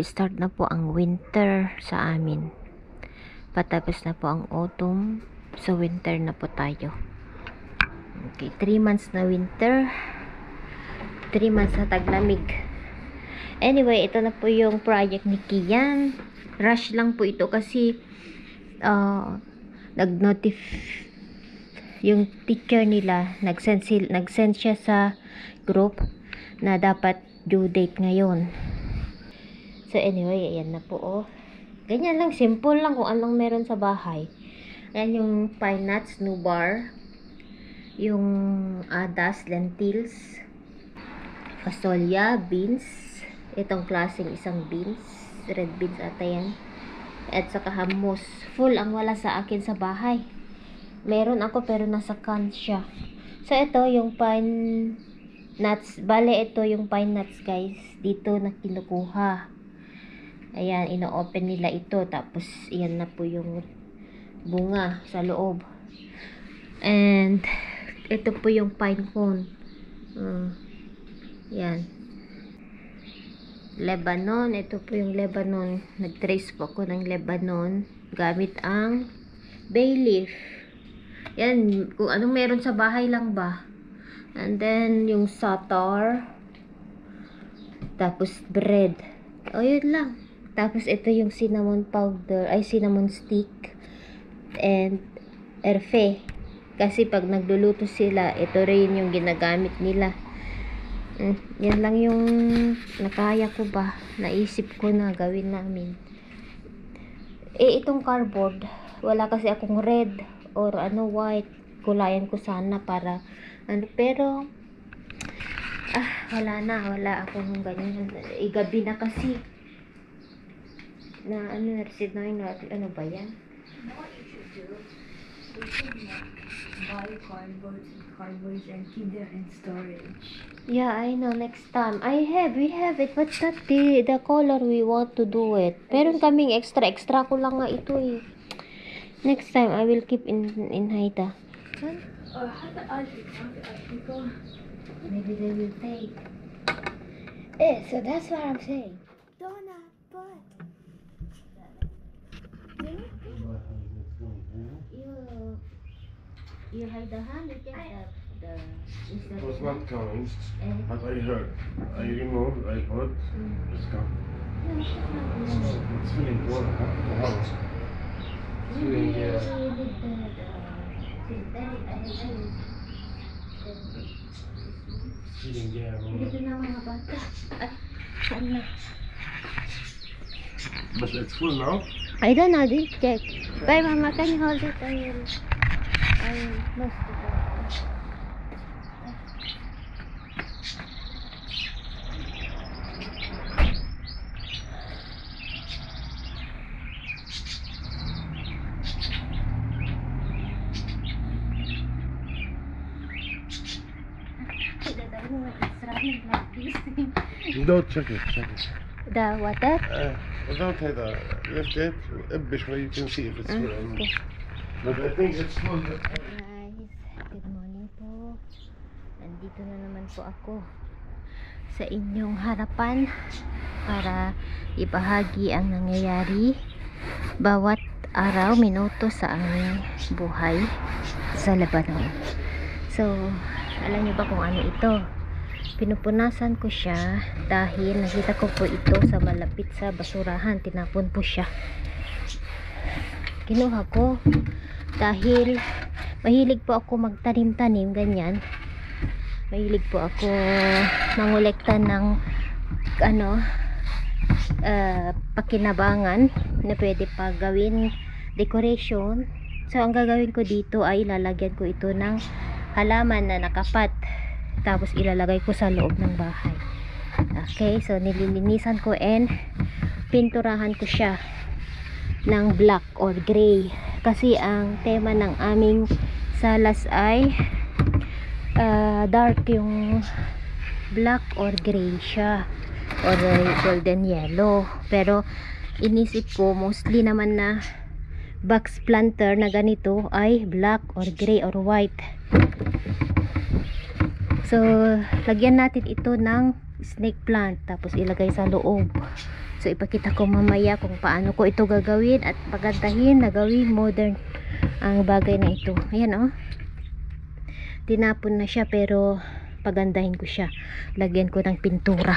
mag-start na po ang winter sa amin. Patapos na po ang autumn. So winter na po tayo. Okay, 3 months na winter. 3 months na taglamig. Anyway, ito na po yung project ni Kian. Rush lang po ito kasi nag-notif yung teacher nila, nag-send siya sa group na dapat due date ngayon. So anyway, ayan na po oh. Ganyan lang, simple lang kung anong meron sa bahay. Ayan yung pine nuts, nubar, yung adas, lentils, fasolya, beans, itong klaseng isang beans, red beans ata yan, at saka hummus. Full ang wala sa akin sa bahay. Meron ako pero nasa can siya. So ito yung pine nuts, bale ito yung pine nuts guys, dito na kinukuha. Ayan, ino-open nila ito. Tapos, iyan na po yung bunga sa loob. And, ito po yung pine cone. Yan. Lebanon. Ito po yung Lebanon. Nag-trace po ako ng Lebanon gamit ang bay leaf. Yan. Kung anong meron sa bahay lang ba. And then, yung satar. Tapos, bread. O, yun lang. Tapos, ito yung cinnamon powder, ay cinnamon stick, and erfe. Kasi pag nagluluto sila, ito rin yung ginagamit nila. Yan lang yung nakaya ko ba, naisip ko na gawin namin. Itong cardboard, wala kasi akong red or white. Kulayan ko sana para, pero, wala akong ganyan. Gabi na kasi. Na receive na yun, ano ba yan? You know what you should do? You should buy cardboards and keep them in storage. Yeah, I know, next time. We have it, but not the color we want to do it. Meron kaming extra ko lang nga ito eh. Next time, I will keep in Haida. Or how the other people? Maybe they will take. So that's what I'm saying. Donut, but You hide the hand, you get the It was not coming, but I heard. I removed, I put, it's gone. It's feeling warm, huh? It's feeling, feeling, Dito na mga bata. Ay, saan na? But it's full now? I don't know, didn't check. Bye, Mama, can you hold it? I will close the door. Don't check it. The water? Don't lift it, you can see if it's full or not. Okay. But I think it's full. Guys, good morning po. Nandito na naman po ako sa inyong harapan para ibahagi ang nangyayari bawat araw, minuto sa aming buhay sa Lebanon. So, alam niyo ba kung ano ito? Pinupunasan ko siya dahil nakita ko po ito sa malapit sa basurahan. Tinapon po siya. Kinuha ko dahil mahilig po ako magtanim-tanim, ganyan. Mahilig po ako mangolekta ng pakinabangan na pwede pa gawin decoration. So ang gagawin ko dito ay lalagyan ko ito ng halaman na nakapat, tapos ilalagay ko sa loob ng bahay. Okay, so nililinisan ko and pinturahan ko siya ng black or gray kasi ang tema ng aming salas ay dark, yung black or gray siya or golden yellow. Pero inisip ko mostly naman na box planter na ganito ay black or gray or white. So lagyan natin ito ng snake plant tapos ilagay sa loob. So ipakita ko mamaya kung paano ko ito gagawin at pagandahin na gawing modern ang bagay na ito. Ayan oh. Tinapon na siya pero pagandahin ko siya. Lagyan ko ng pintura.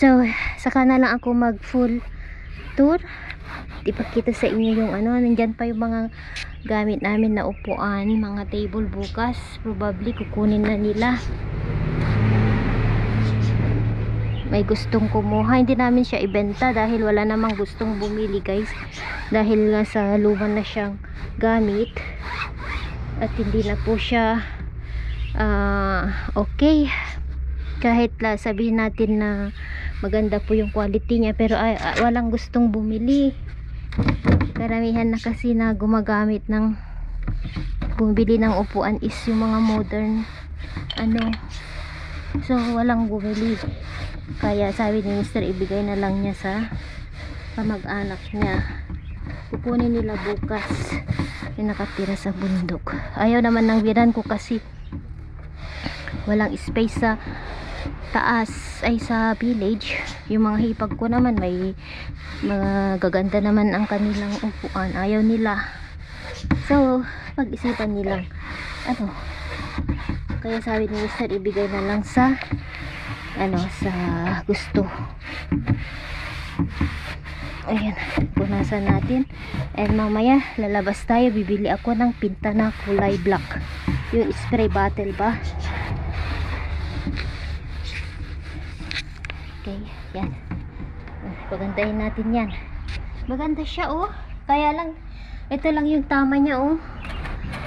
So saka na lang ako mag full tour. Ipakita sa inyo yung ano, nandyan pa yung mga gamit namin na upuan, mga table bukas. Probably kukunin na nila. May gustong kumuha. Hindi namin siya ibenta dahil wala namang gustong bumili guys. Dahil nga sa luma na siyang gamit. At hindi na po siya okay. Kahit sabihin natin na maganda po yung quality niya, pero walang gustong bumili. Karamihan na kasi na gumagamit ng bumili ng upuan is yung mga modern ano, so walang bumili. Kaya sabi ni Mr. ibigay na lang niya sa kamag-anak niya. Kukunin nila bukas yung nakatira sa bundok. Ayaw naman ng biran ko kasi walang space sa taas ay sa village. Yung mga hipag ko naman may mga gaganda naman ang kanilang upuan. Ayaw nila. So pag-isipan nilang ano, kaya sabi ni Mr. ibigay na lang sa ano, sa gusto. Ayan, punasan natin. And mamaya lalabas tayo, bibili ako ng pinta na kulay black, yung spray bottle ba. Okay, yan. Pagandahin natin yan. Maganda siya oh. Kaya lang, ito lang yung tama niya oh.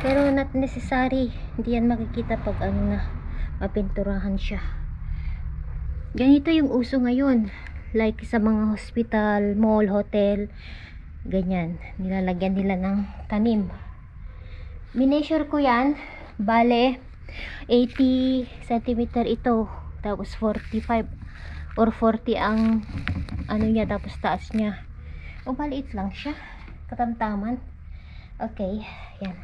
Pero not necessary. Hindi yan makikita pag ano na, mapinturahan siya. Ganito yung uso ngayon. Like sa mga hospital, mall, hotel. Ganyan. Nilalagyan nila ng tanim. Mineasure ko yan. Bale, 80 cm ito. Tapos 45 or 40 ang ano niya, tapos taas niya. O maliit lang siya, katamtaman. Okay, yan.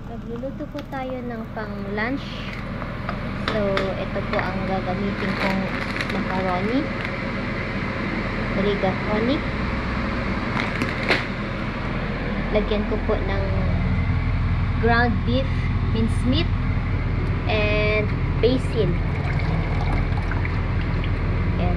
Nagluluto po tayo ng pang lunch. So ito po ang gagamitin kong macaroni, rigatoni. Lagyan ko po ng ground beef, minced meat, and basil. Yan.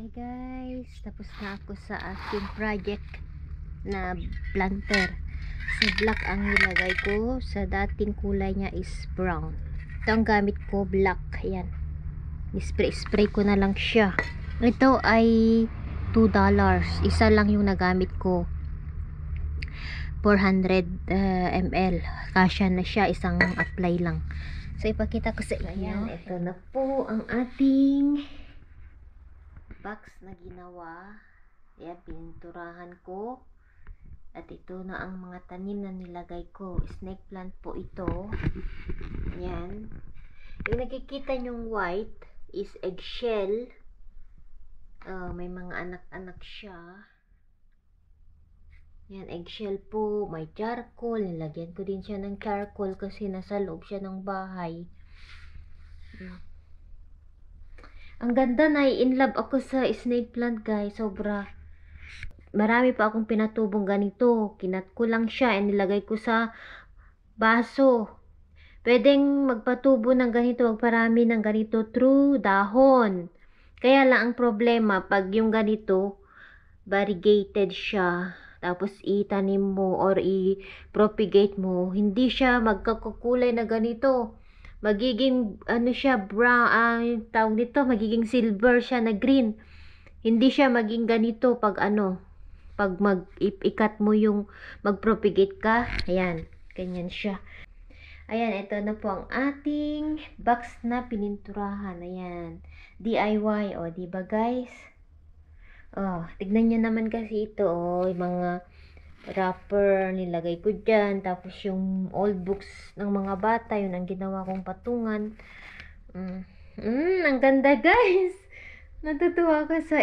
Hi guys, tapos na ako sa aking project na planter. Sa black ang nilagay ko, sa dating kulay niya is brown. Ito ang gamit ko, black. Ayan, spray ko na lang siya. Ito ay $2, isa lang yung nagamit ko, 400 ml, kasya na siya, isang apply lang. So ipakita ko sa inyo. Ayan, ito na po ang ating box na ginawa. Ayan, pininturahan ko. At ito na ang mga tanim na nilagay ko. Snake plant po ito. Ayan. Yung nakikita nyong white is eggshell. May mga anak-anak siya. Ayan, eggshell po. May charcoal. Nilagyan ko din siya ng charcoal kasi nasa loob siya ng bahay. Ang ganda, na in love ako sa snake plant guys, sobra. Marami pa akong pinatubong ganito. Kinat ko lang siya and nilagay ko sa baso. Pwedeng magpatubo ng ganito, magparami ng ganito through dahon. Kaya lang ang problema, pag yung ganito, variegated siya, tapos itanim mo or i-propagate mo, hindi siya magkakulay na ganito. Magiging ano siya, brown, tawag dito, magiging silver siya na green. Hindi siya maging ganito pag pag ikat mo yung mag-propagate ka. Ayan, ganyan siya. Ayan, ito na po ang ating box na pininturahan. Ayan, DIY, o diba guys? Tignan nyo naman kasi ito, yung mga wrapper nilagay ko dyan, tapos yung old books ng mga bata, yun ang ginawa kong patungan. Ang ganda guys, natutuwa ko sa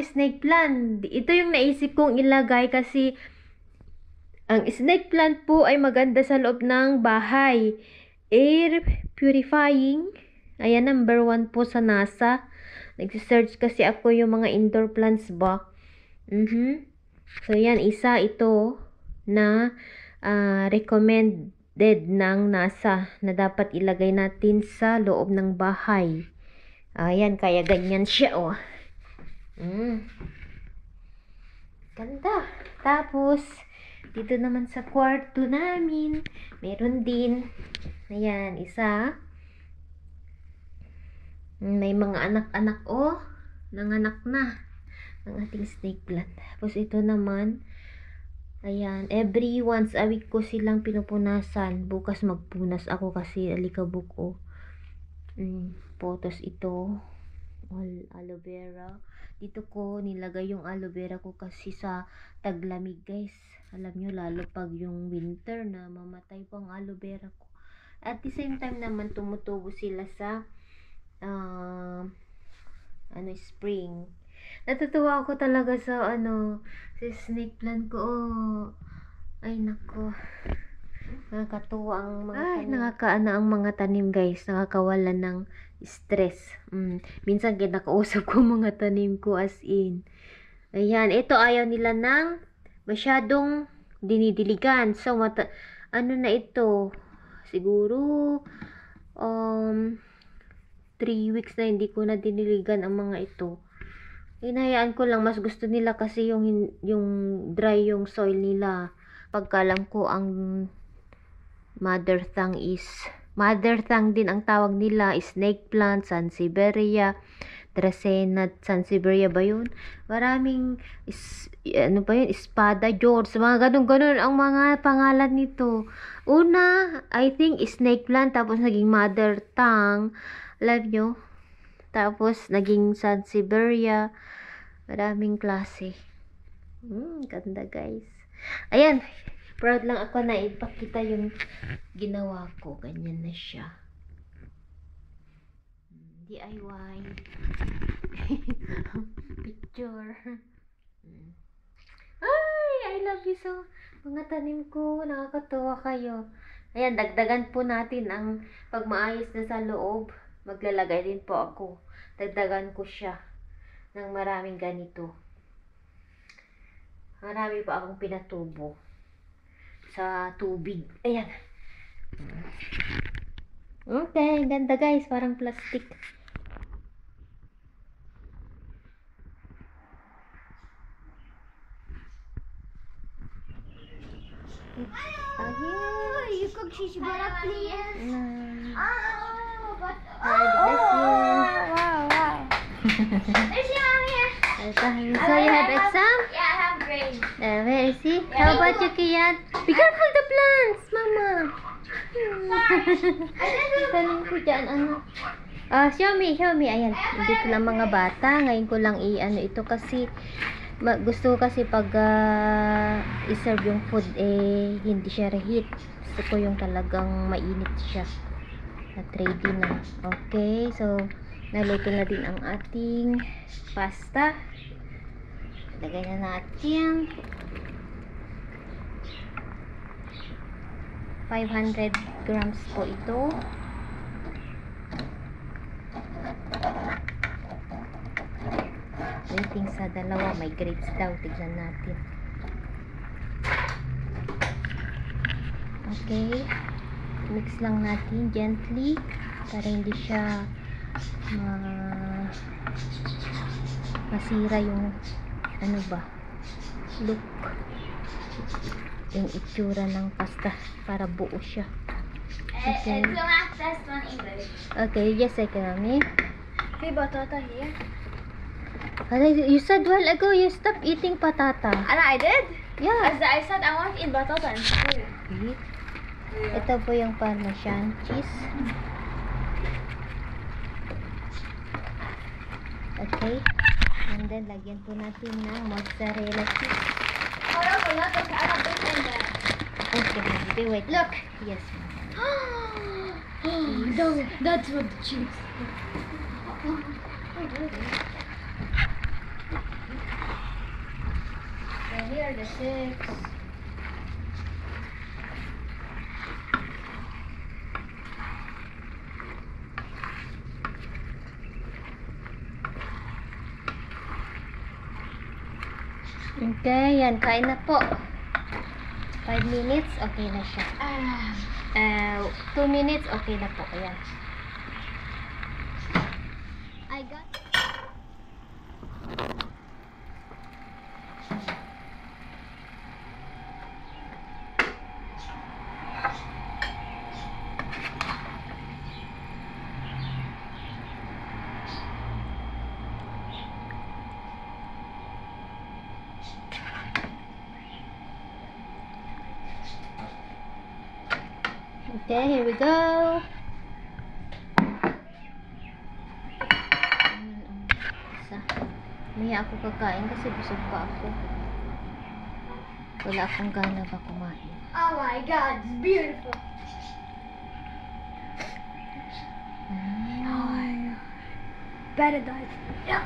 snake plant. Ito yung naisip kong ilagay kasi ang snake plant po ay maganda sa loob ng bahay, air purifying. Ayan, number 1 po sa NASA. Nag-search kasi ako yung mga indoor plants ba. So, yan, isa ito na recommended ng NASA na dapat ilagay natin sa loob ng bahay. Ayan, kaya ganyan siya, oh. Ganda. Tapos, dito naman sa kwarto namin, meron din. Ayan, isa. May mga anak-anak, oh. Nanganak na ang ating snake plant. Tapos ito naman, ayan, every once a week ko silang pinupunasan. Bukas magpunas ako kasi alikabok, oh. Photos ito, all aloe vera. Dito ko nilagay yung aloe vera ko kasi sa taglamig guys. Alam nyo, lalo pag yung winter na mamatay po ang aloe vera ko. At the same time naman tumutubo sila sa spring. Natutuwa ako talaga sa sa snake plant ko. Ay nako, nakakatuwa ang mga tanim. Nakakaana ang mga tanim guys, nakakawala ng stress. Minsan kinakausap ko mga tanim ko as in. Ayan, ito ayaw nila ng masyadong dinidiligan. So na ito, siguro 3 weeks na hindi ko na diniligan ang mga ito. Hinayaan ko lang, mas gusto nila kasi yung dry yung soil nila. Pagkalam ko ang mother tongue din ang tawag nila, snake plant, Sansevieria, Dracaena, Sansevieria ba yun? Maraming espada, George, mga ganun ang mga pangalan nito. Una, I think snake plant, tapos naging mother tongue, love nyo, tapos naging Sansevieria. Maraming klase. Ganda guys. Ayan, proud lang ako na ipakita yung ginawa ko. Ganyan na siya. DIY. Picture. Ay, I love you so. Mga tanim ko, nakakatuwa kayo. Ayan, dagdagan po natin ang pag maayos na sa loob. Maglalagay din po ako. Dagdagan ko siya ng maraming ganito. Marami pa akong pinatubo sa tubig. Ayan. Okay, ganda guys, parang plastic. Oh, yes. You cook shish barak, please. Nice. But God bless you. wow. There's your mom here. So you have exam? Yeah, I have grades. Where is he? How about you, Kian? Be careful the plants, Mama. Tanim ko dyan, ano. Show me. Ayan, dito lang mga bata. Ngayon ko lang i-ano ito kasi gusto ko kasi pag i-serve yung food hindi siya reheat. Gusto ko yung talagang mainit siya. At ready na. Okay, so naluto na din ang ating pasta. Lagay na natin 500 grams po ito. Rating sa dalawa, may grades daw. Tignan natin. Okay. Mix lang natin gently para hindi siya masira yung ano ba, look, yung itsura ng pasta para buo siya. Okay. It's the last test on English. Okay, just a second, Mami. Hey, batata here. You said a while ago you stopped eating patata. And I did? Yeah. I said I want to eat batata in school. Okay. Ito po yung Parmesan cheese. Okay. And then, lagyan po natin ng mozzarella cheese. Oh, no, not the carrot in there. Okay, baby, wait. Look. Yes. No, that's what the cheese. And here are the 6. Okay, yan. Kain na po. 5 minutes, okay na siya. 2 minutes, okay na po. Ayan. I got. Okay, here we go. Maya ako kakain kasi busog pa ako. Wala akong gana pa kumain. Oh my god, it's beautiful. Paradise. Yeah.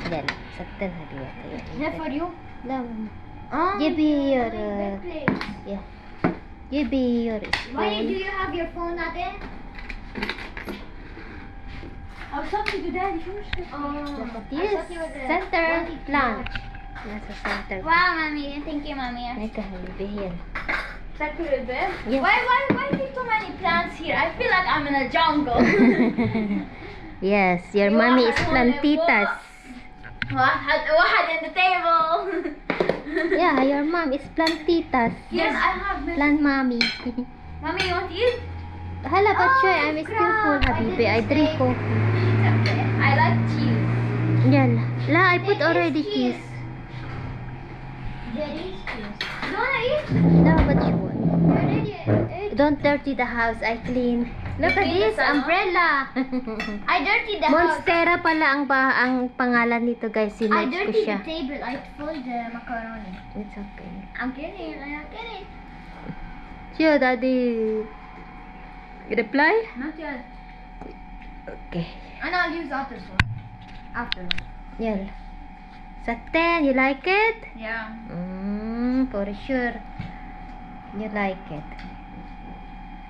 Yan, saktan ha diwa tayo. Is that for you? Lam. Oh, Give me your, big plate. yeah. Give me your Why do spoon. you have your phone not in? I was talking to Daddy. Look at this. Center plant. Nasa center. Wow, mommy. Thank you, mommy. Ay, kahalbi yan. Second bed. Yes. Why is there so many plants here? I feel like I'm in a jungle. Yes, your mommy is plantitas. واحد in the table. Yeah, your mom is plantitas. Yes, I have. Plant mommy. Mommy, you want to eat? Hala, but sure, I'm still full, habibi. I drink coffee. I like cheese. Yan. La, I put already cheese. There is cheese. You wanna eat? No, but sure. Where did you eat? Don't dirty the house, I clean. Look at clean the this, salon? umbrella. I dirtied the house. Monstera pala ang pangalan nito, guys. I Sinerge ko dirtied siya. the table. I folded the macaroni. It's okay. I'm kidding. I'm kidding. Sure, daddy. Reply? Not yet. Okay. And I'll use after one. After. Yan. Sa 10, you like it? Yeah. For sure. You like it.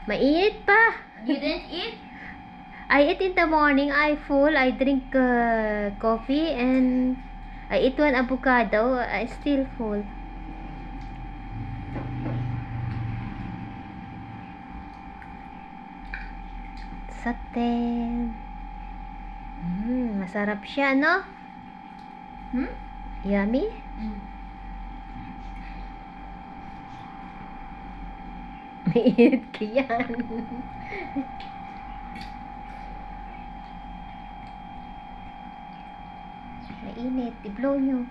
Mainit pa. You didn't eat? I eat in the morning. I full. I drink coffee and I eat one avocado. I still full. Sa 10. Masarap siya, no? Yummy? Mainit ka yan. Mainit. I-blow nyo.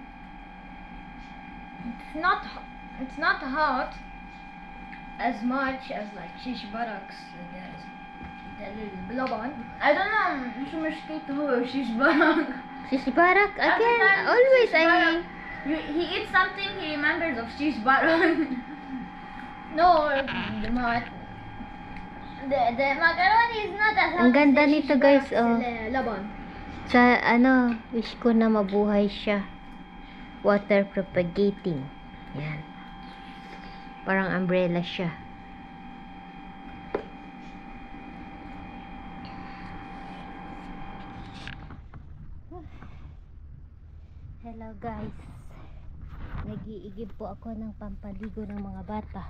It's not hot as much as like shish buttocks. That little blob on. I don't know. شو مشكلته shish buttock? Shish barak Every again. time Always shish buttock, he eats something, he remembers of shish buttock. No, the macaroni is not as hot. Ang ganda as the nito, shish guys, buttock, oh. Laban. Sa wish ko na mabuhay siya. Water propagating. Yan. Parang umbrella siya. Hello guys. Nag-iigib po ako ng pampaligo ng mga bata.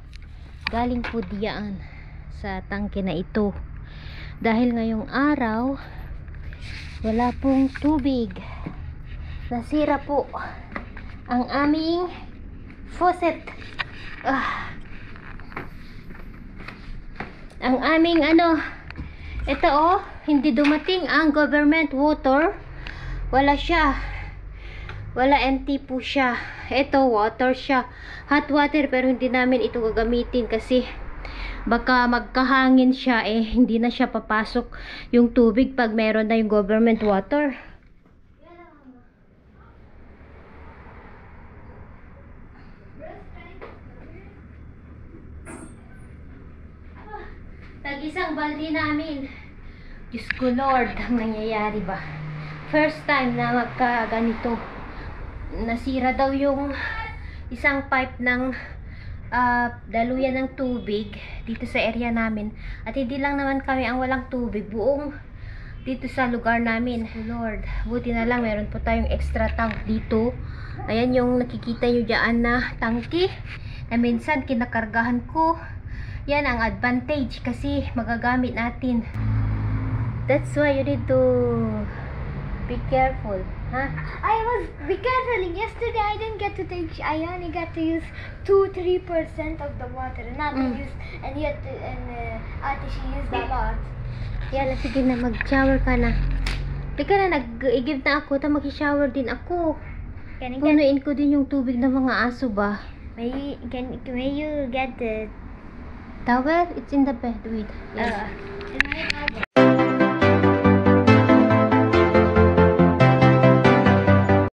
Galing po diyaan sa tangke na ito. Dahil ngayong araw wala pong tubig. Nasira po ang aming faucet. Ang aming ito oh, hindi dumating ang government water. Wala siya. Wala, empty po siya. Ito, water siya. Hot water, pero hindi namin ito gagamitin kasi baka magkahangin siya hindi na siya papasok yung tubig pag meron na yung government water. Tag-isang baldi namin. Diyos ko Lord, ang nangyayari ba? First time na magkaganito. Nasira daw yung isang pipe ng daluyan ng tubig dito sa area namin. At hindi lang naman kami ang walang tubig, buong dito sa lugar namin. Lord, buti na lang meron po tayong extra tank dito. Ayan yung nakikita nyo dyan na tangke na minsan kinakargahan ko. Yan ang advantage kasi magagamit natin. That's why you need to be careful, huh? I was be careful. Yesterday I didn't get to take. I only got to use 2-3% of the water, not to use. And yet, Ate, she used a lot. Yan, sige na, mag-shower ka na. Teka na, nag-igib na ako. Mag-shower din ako. Punuin ko din yung tubig ng mga aso ba? May you get the Towel? It's in the bed. Wait. Yes. Can I